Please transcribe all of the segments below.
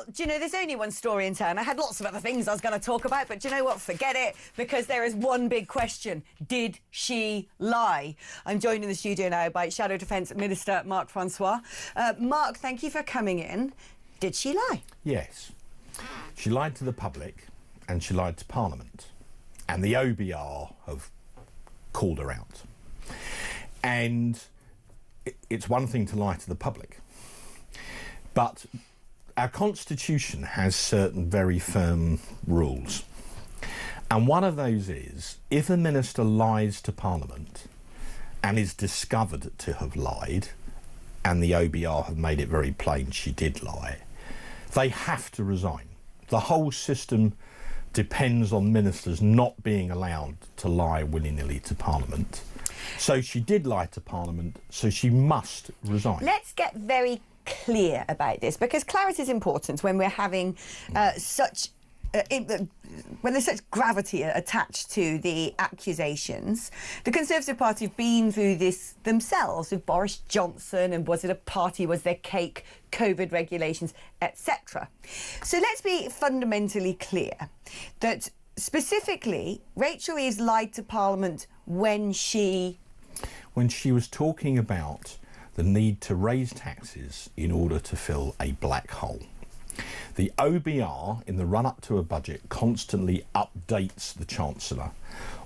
Well, do you know, there's only one story in town. I had lots of other things I was going to talk about, but do you know what? Forget it, because there is one big question. Did she lie? I'm joined in the studio now by Shadow Defence Minister Mark Francois. Mark, thank you for coming in. Did she lie? Yes. She lied to the public and she lied to Parliament. And the OBR have called her out. And it's one thing to lie to the public, but our constitution has certain very firm rules. And one of those is, if a minister lies to Parliament and is discovered to have lied, and the OBR have made it very plain she did lie, they have to resign. The whole system depends on ministers not being allowed to lie willy-nilly to Parliament. So she did lie to Parliament, so she must resign. Let's get very clear about this, because clarity is important when we're having when there's such gravity attached to the accusations. The Conservative Party have been through this themselves with Boris Johnson, and was it a party, was there cake, COVID regulations, etc. So let's be fundamentally clear that specifically Rachel Reeves lied to Parliament when she was talking about the need to raise taxes in order to fill a black hole. The OBR, in the run-up to a budget, constantly updates the Chancellor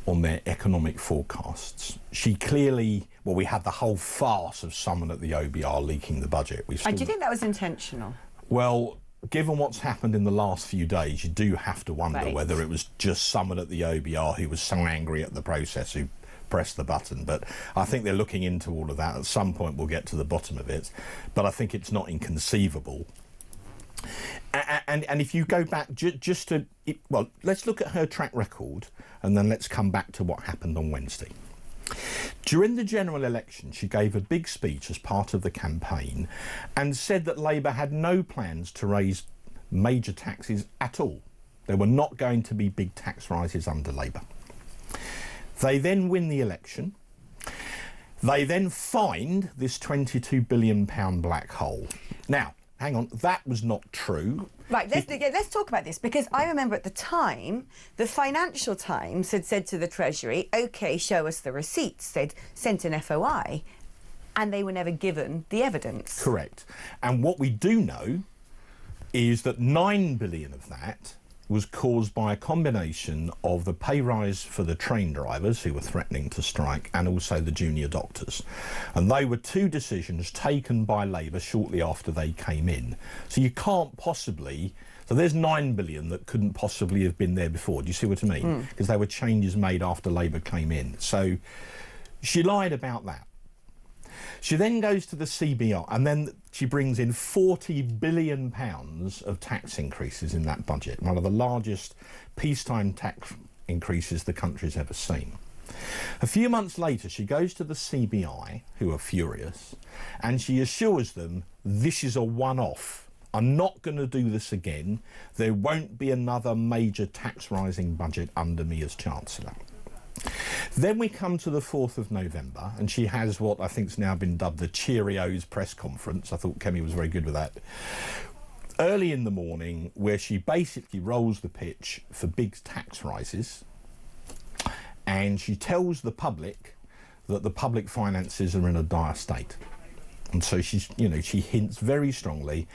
on their economic forecasts. She clearly, well, we had the whole farce of someone at the OBR leaking the budget. Do you think that was intentional? Well, given what's happened in the last few days, you do have to wonder whether it was just someone at the OBR who was so angry at the process who pressed the button. But I think they're looking into all of that. At some point we'll get to the bottom of it. But I think it's not inconceivable. And if you go back well, let's look at her track record and then let's come back to what happened on Wednesday. During the general election, she gave a big speech as part of the campaign and said that Labour had no plans to raise major taxes at all. There were not going to be big tax rises under Labour. They then win the election. They then find this £22 billion black hole. Now, hang on, that was not true. Right, let's talk about this, because I remember at the time, the Financial Times had said to the Treasury, OK, show us the receipts. They'd sent an FOI, and they were never given the evidence. Correct. And what we do know is that £9 billion of that was caused by a combination of the pay rise for the train drivers who were threatening to strike, and also the junior doctors. And they were two decisions taken by Labour shortly after they came in. So you can't possibly... So there's £9 billion that couldn't possibly have been there before. Do you see what I mean? Because they were changes made after Labour came in. So she lied about that. She then goes to the CBR, and then she brings in £40 billion of tax increases in that budget, one of the largest peacetime tax increases the country's ever seen. A few months later, she goes to the CBI, who are furious, and she assures them, this is a one-off. I'm not going to do this again. There won't be another major tax rising budget under me as Chancellor. Then we come to the 4th of November, and she has what I think's now been dubbed the Cheerios press conference. I thought Kemi was very good with that. Early in the morning, where she basically rolls the pitch for big tax rises, and she tells the public that the public finances are in a dire state. And so she's, she hints very strongly.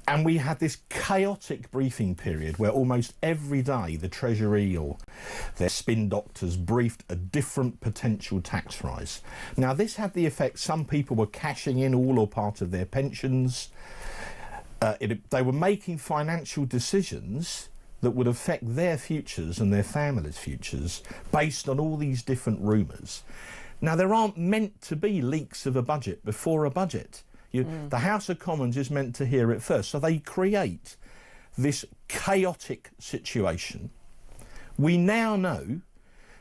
And we had this chaotic briefing period where almost every day the Treasury or their spin doctors briefed a different potential tax rise. Now, this had the effect some people were cashing in all or part of their pensions. They were making financial decisions that would affect their futures and their families' futures based on all these different rumours. Now, there aren't meant to be leaks of a budget before a budget. The House of Commons is meant to hear it first. So they create this chaotic situation. We now know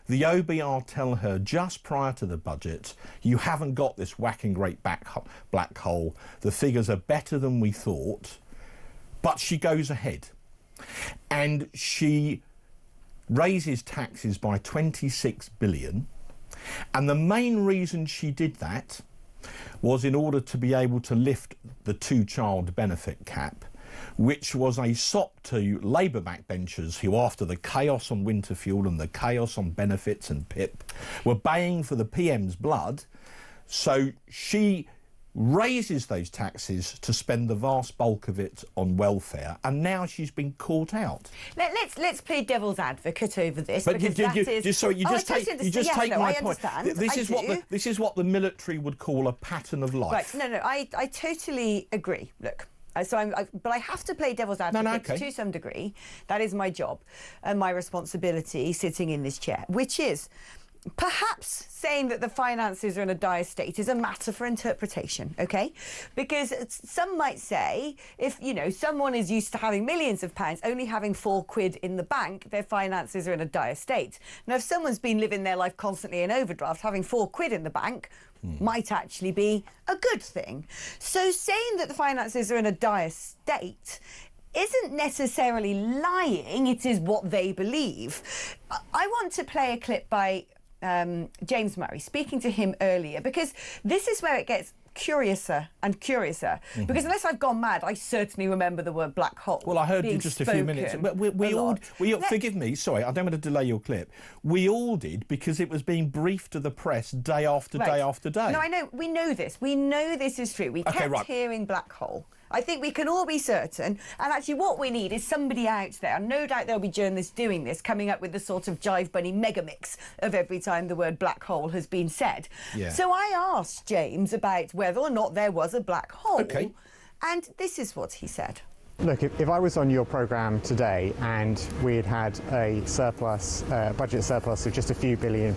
the OBR tell her just prior to the budget, you haven't got this whacking great black hole. The figures are better than we thought. But she goes ahead and she raises taxes by £26 billion. And the main reason she did that was in order to be able to lift the two-child benefit cap, which was a sop to Labour backbenchers who, after the chaos on winter fuel and the chaos on benefits and PIP, were baying for the PM's blood. So she raises those taxes to spend the vast bulk of it on welfare, and now she's been caught out. Let's play devil's advocate over this. But because you just take my point. This is what the military would call a pattern of life. Right? No, I totally agree. Look. But I have to play devil's advocate to some degree. That is my job and my responsibility sitting in this chair, which is perhaps saying that the finances are in a dire state is a matter for interpretation, okay? Because some might say, if, you know, someone is used to having millions of pounds, only having £4 in the bank, their finances are in a dire state. Now, if someone's been living their life constantly in overdraft, having £4 in the bank might actually be a good thing. So saying that the finances are in a dire state isn't necessarily lying, it is what they believe. I want to play a clip by James Murray, speaking to him earlier, because this is where it gets curiouser and curiouser. Because unless I've gone mad, I certainly remember the word black hole. Well, I heard you just a few minutes. But we all forgive me, sorry, I don't want to delay your clip. We all did, because it was being briefed to the press day after day after day. No, I know, we know this. We know this is true. We kept hearing black hole. I think we can all be certain, and actually what we need is somebody out there, and no doubt there'll be journalists doing this, coming up with the sort of Jive Bunny mega mix of every time the word black hole has been said. Yeah. So I asked James about whether or not there was a black hole, and this is what he said. Look, if I was on your programme today and we'd had a surplus, budget surplus of just a few £1 billion,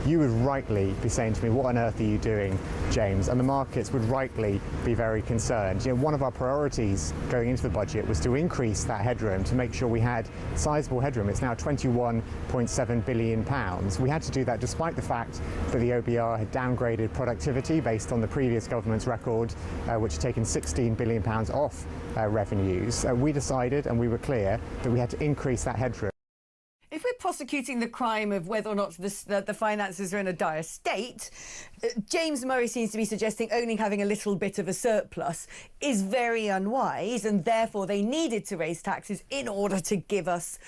you would rightly be saying to me, what on earth are you doing, James? And the markets would rightly be very concerned. You know, one of our priorities going into the budget was to increase that headroom to make sure we had sizable headroom. It's now £21.7 billion. We had to do that despite the fact that the OBR had downgraded productivity based on the previous government's record, which had taken £16 billion off revenues. We decided, and we were clear, that we had to increase that headroom. If we're prosecuting the crime of whether or not the finances are in a dire state, James Murray seems to be suggesting only having a little bit of a surplus is very unwise, and therefore they needed to raise taxes in order to give us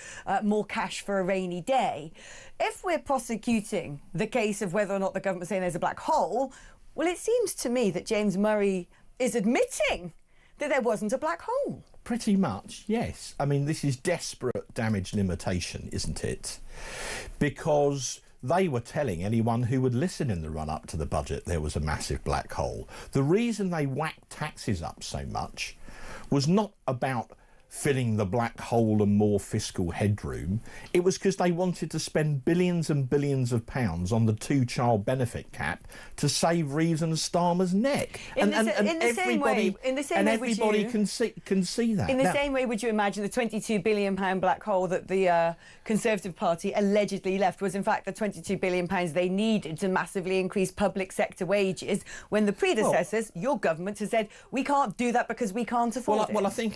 more cash for a rainy day. If we're prosecuting the case of whether or not the government's saying there's a black hole, well, it seems to me that James Murray is admitting that there wasn't a black hole. Pretty much, yes. I mean, this is desperate damage and imitation, isn't it? Because they were telling anyone who would listen in the run-up to the budget there was a massive black hole. The reason they whacked taxes up so much was not about filling the black hole and more fiscal headroom. It was because they wanted to spend billions and billions of pounds on the two-child benefit cap to save Reeves and Starmer's neck. Everybody can see that. In the same way, would you imagine the £22 billion black hole that the Conservative Party allegedly left was in fact the £22 billion they needed to massively increase public sector wages, when the predecessors, your government, has said we can't do that because we can't afford it? Well, I think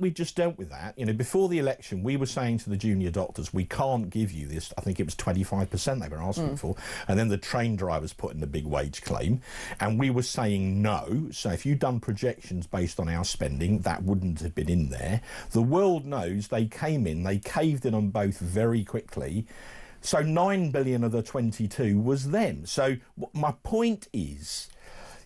we've just dealt with that. You know, before the election, we were saying to the junior doctors, we can't give you this. I think it was 25% they were asking for. And then the train drivers put in a big wage claim. And we were saying no. So if you'd done projections based on our spending, that wouldn't have been in there. The world knows they came in, they caved in on both very quickly. So 9 billion of the 22 was them. So my point is,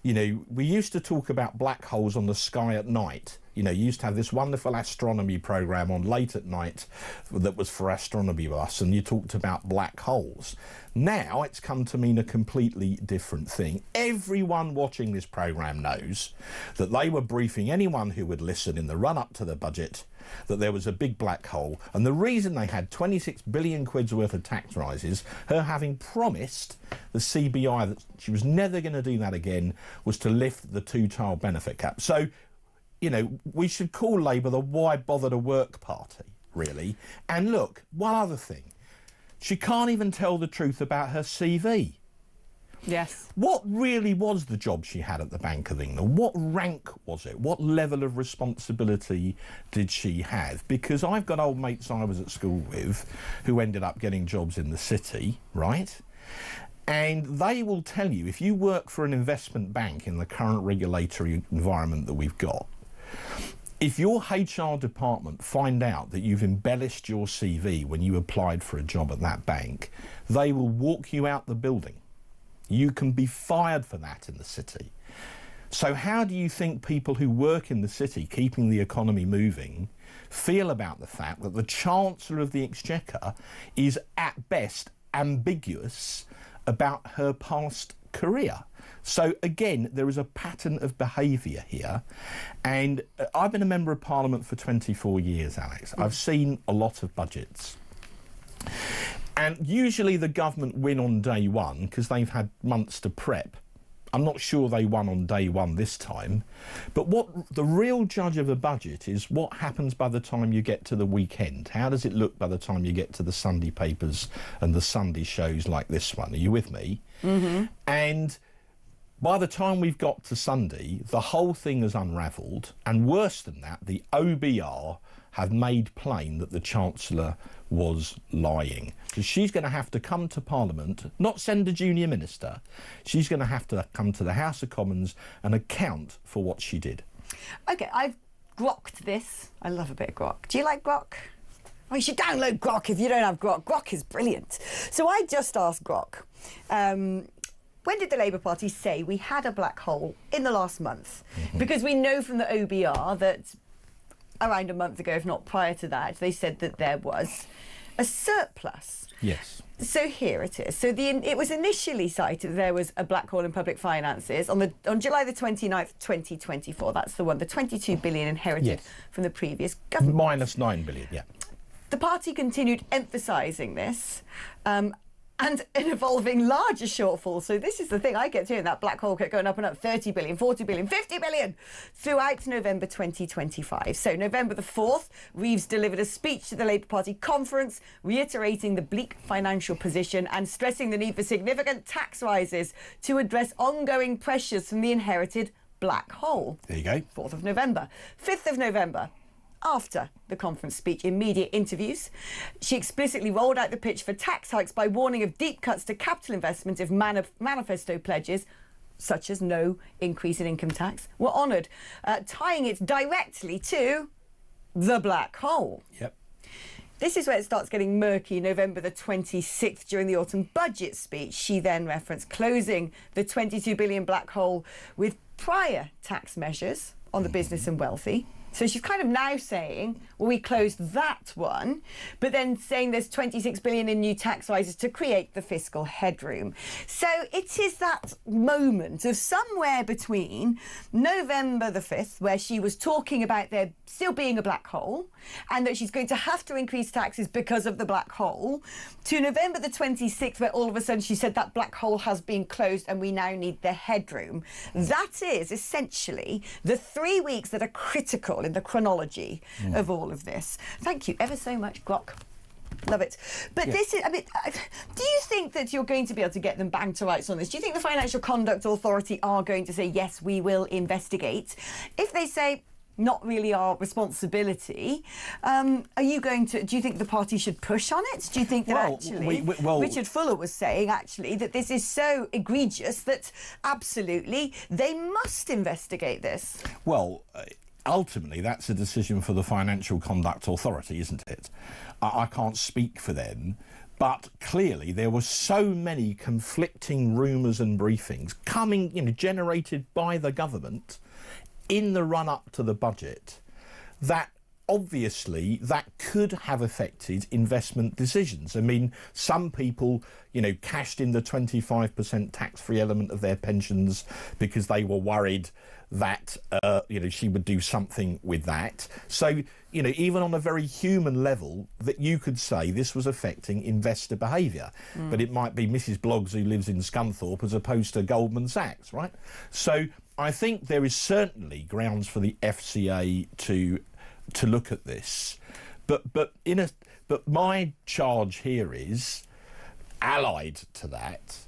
you know, we used to talk about black holes on the sky at night. You know, you used to have this wonderful astronomy programme on late at night that was for astronomy buffs, and you talked about black holes. Now it's come to mean a completely different thing. Everyone watching this programme knows that they were briefing anyone who would listen in the run-up to the budget that there was a big black hole, and the reason they had 26 billion quid's worth of tax rises, her having promised the CBI that she was never going to do that again, was to lift the two-child benefit cap. So, you know, we should call Labour the why bother to work party, really. And look, one other thing. She can't even tell the truth about her CV. Yes. What really was the job she had at the Bank of England? What rank was it? What level of responsibility did she have? Because I've got old mates I was at school with who ended up getting jobs in the city, right? And they will tell you, if you work for an investment bank in the current regulatory environment that we've got, If your HR department find out that you've embellished your CV when you applied for a job at that bank, they will walk you out the building. You can be fired for that in the city. So how do you think people who work in the city, keeping the economy moving, feel about the fact that the Chancellor of the Exchequer is at best ambiguous about her past career? So again, there is a pattern of behaviour here, and I've been a Member of Parliament for 24 years, Alex. I've seen a lot of budgets, and usually the government win on day one because they've had months to prep. I'm not sure they won on day one this time, but what the real judge of a budget is what happens by the time you get to the weekend. How does it look by the time you get to the Sunday papers and the Sunday shows like this one? Are you with me? Mm-hmm. And by the time we've got to Sunday, the whole thing has unravelled, and worse than that, the OBR have made plain that the Chancellor was lying. So she's going to have to come to Parliament, not send a junior minister. She's going to have to come to the House of Commons and account for what she did. OK, I've grokked this. I love a bit of grok. Do you like grok? Oh, you should download grok if you don't have grok. Grok is brilliant. So I just asked grok, when did the Labour Party say we had a black hole in the last month? Mm-hmm. Because we know from the OBR that around a month ago, if not prior to that, they said that there was a surplus. Yes. So here it is. So it was initially cited that there was a black hole in public finances on July the 29th, 2024. That's the one, the 22 billion inherited from the previous government. Minus 9 billion, yeah. The party continued emphasising this. And an evolving larger shortfall. So this is the thing I kept hearing, that black hole kept going up and up, 30 billion, 40 billion, 50 billion, throughout November 2025. So November the 4th, Reeves delivered a speech to the Labour Party conference, reiterating the bleak financial position and stressing the need for significant tax rises to address ongoing pressures from the inherited black hole. There you go. 4th of November. 5th of November. After the conference speech, in media interviews, she explicitly rolled out the pitch for tax hikes by warning of deep cuts to capital investment if manifesto pledges, such as no increase in income tax, were honoured, tying it directly to the black hole. Yep. This is where it starts getting murky. November the 26th, during the autumn budget speech, she then referenced closing the 22 billion black hole with prior tax measures on the business and wealthy. So she's kind of now saying, well, we closed that one, but then saying there's 26 billion in new tax rises to create the fiscal headroom. So it is that moment of somewhere between November the 5th, where she was talking about there still being a black hole and that she's going to have to increase taxes because of the black hole, to November the 26th, where all of a sudden she said that black hole has been closed and we now need the headroom. That is essentially the 3 weeks that are critical in the chronology of all of this. Thank you ever so much, Grok. Love it. But this is, I mean, do you think that you're going to be able to get them bang to rights on this? Do you think the Financial Conduct Authority are going to say, yes, we will investigate? If they say, not really our responsibility, are you going to, do you think the party should push on it? Do you think that Richard Fuller was saying actually that this is so egregious that absolutely they must investigate this? Well, ultimately, that's a decision for the Financial Conduct Authority, isn't it? I can't speak for them, but clearly there were so many conflicting rumours and briefings coming, generated by the government in the run-up to the budget that obviously that could have affected investment decisions. I mean, some people, cashed in the 25% tax-free element of their pensions because they were worried that, she would do something with that. So, even on a very human level, that you could say this was affecting investor behaviour. But it might be Mrs. Bloggs who lives in Scunthorpe as opposed to Goldman Sachs, right? So I think there is certainly grounds for the FCA to look at this. But my charge here is, allied to that,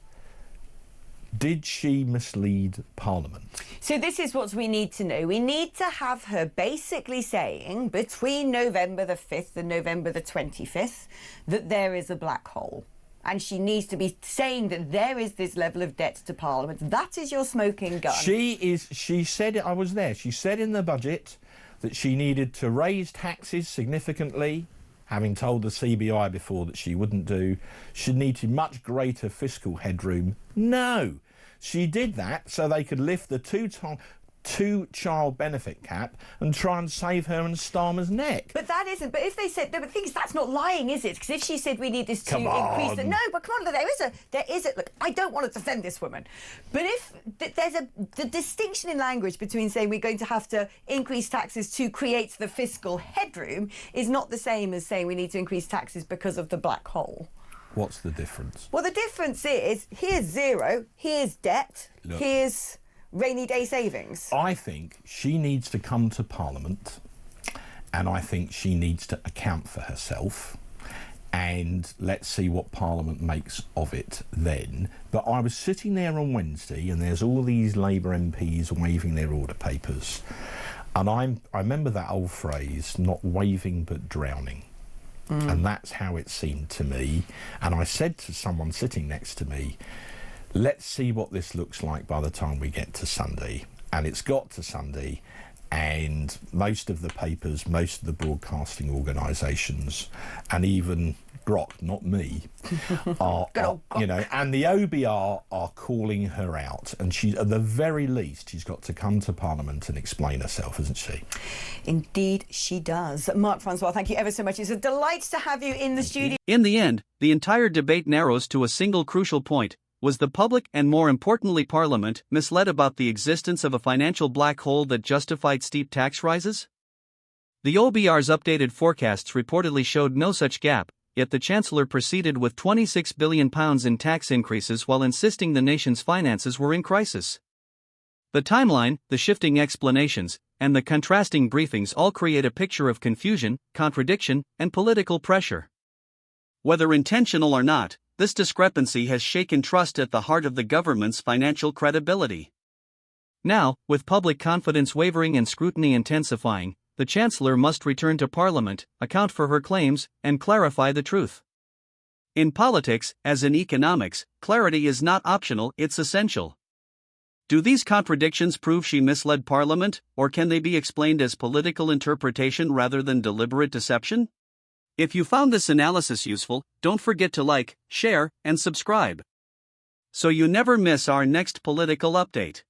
did she mislead Parliament? So this is what we need to know. We need to have her basically saying between November the 5th and November the 25th that there is a black hole. And she needs to be saying that there is this level of debt to Parliament. That is your smoking gun. She said, I was there, she said in the budget that she needed to raise taxes significantly, having told the CBI before that she wouldn't do. She needed much greater fiscal headroom. No. She did that so they could lift the two-child benefit cap and try and save her and Starmer's neck. But that isn't. But if they said, no, but the thing is, that's not lying, is it? Because if she said we need this to increase the... No, but come on, there is a... Look, I don't want to defend this woman. But if there's the distinction in language between saying we're going to have to increase taxes to create the fiscal headroom is not the same as saying we need to increase taxes because of the black hole. What's the difference? Well, the difference is, here's zero, here's debt, Look, here's rainy day savings. I think she needs to come to Parliament, and I think she needs to account for herself, and let's see what Parliament makes of it then. But I was sitting there on Wednesday, and there's all these Labour MPs waving their order papers, and I remember that old phrase, not waving but drowning. And that's how it seemed to me. And I said to someone sitting next to me, let's see what this looks like by the time we get to Sunday. And it's got to Sunday, and most of the papers, most of the broadcasting organisations, and even Grok, not me, are you know, and the OBR are calling her out. And she, at the very least, she's got to come to Parliament and explain herself, isn't she? Indeed, she does. Mark Francois, thank you ever so much. It's a delight to have you in the studio. In the end, the entire debate narrows to a single crucial point. Was the public, and more importantly Parliament, misled about the existence of a financial black hole that justified steep tax rises? The OBR's updated forecasts reportedly showed no such gap, yet the Chancellor proceeded with £26 billion in tax increases while insisting the nation's finances were in crisis. The timeline, the shifting explanations, and the contrasting briefings all create a picture of confusion, contradiction, and political pressure. Whether intentional or not, this discrepancy has shaken trust at the heart of the government's financial credibility. Now, with public confidence wavering and scrutiny intensifying, the Chancellor must return to Parliament, account for her claims, and clarify the truth. In politics, as in economics, clarity is not optional, it's essential. Do these contradictions prove she misled Parliament, or can they be explained as political interpretation rather than deliberate deception? If you found this analysis useful, don't forget to like, share, and subscribe, so you never miss our next political update.